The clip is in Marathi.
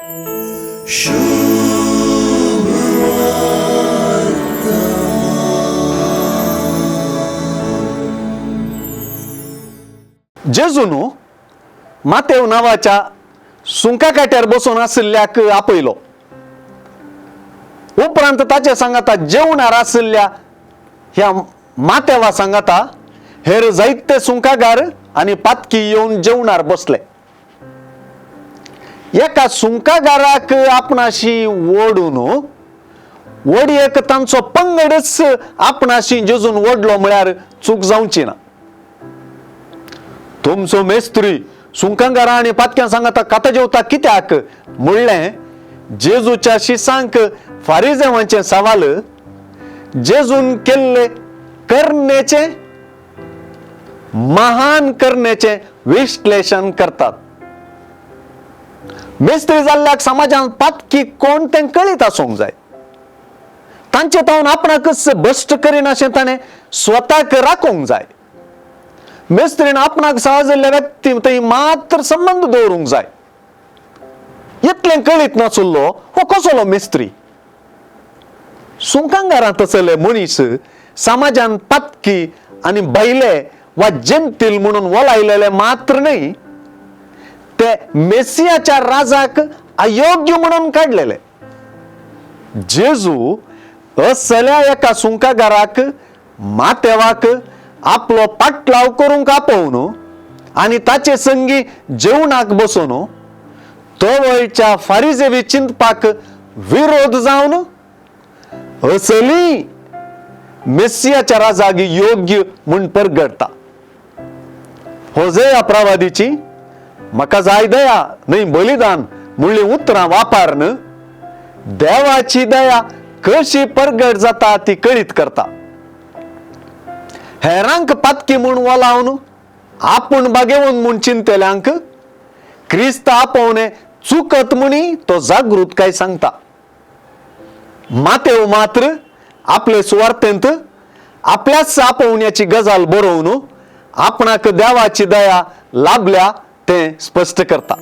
जेजून मातेव नावाच्या सुंका काट्यार बसून आसल्याक आपयलो. उपरांत ताचे सांगाता जेवणार आसल्या ह्या मातेवा सांगाता हेर जायते सुंकागार आणि पातकी येऊन जेवणार बसले. एका सुंकागाराक आपणाशी ओढून वडयेक तांचो पंगडच आपणाशी जेजून ओढलो म्हळ्यार चूक जावची ना. तुमचो मेस्त्री सुंकागारा आणि पातक्यां सांगता काता जेवता कित्याक म्हणलें जेजूच्या शिसांक फारिजेवांचे सवाल जेजून केल्ले करण्याचे महान करण्याचे विश्लेषण करतात. मेस्त्री जाल्ल्याक समाजान पातकी कोण तें कळीत आसूंक जाय. तांचे तावन आपणाकच भ्रश्ट करीन अशें ताणें स्वताक राखूंक जाय. मेस्त्रीन आपणाक सावजल्ल्या व्यक्ती थंय मात्र संबंध दवरूंक जाय. इतलें कळीत नासुल्लो हो कसलो मेस्त्री? सुंकांगारांत आसले मनीस समाजान पातकी आनी बैले वा जेंतील म्हणून वलायलेले मात्र न्हय, ते मेसियाच्या राजाक अयोग्य म्हणून काढलेले. जेजू असल्या एका सुंकागाराक मातेवाक आपलो पाटलाव करूंक आपोवन आणि ताचे संगी जेवणाक बसून तवळच्या फारिजेवी चिंतपाक विरोध जावन असली मेसियाच्या राजाक योग्य म्हूण परगडता. होजेया प्रवादीची म्हाका जाय दया न्हय बलिदान म्हणली उतरां वापारन देवाची दया कशी परगट जाता ती कळीत करता. हेरांक पातकी म्हूण वलावन आपूण बागेवन म्हूण चिंतल्यांक क्रिस्त आपोवणे चुकत म्हणी तो जागृतकाय सांगता. मातेव मात्र आपले सुवार्थेंत आपल्याच आपोवण्याची गजाल बरोवन आपणाक देवाची दया लाभल्या ते स्पष्ट करता.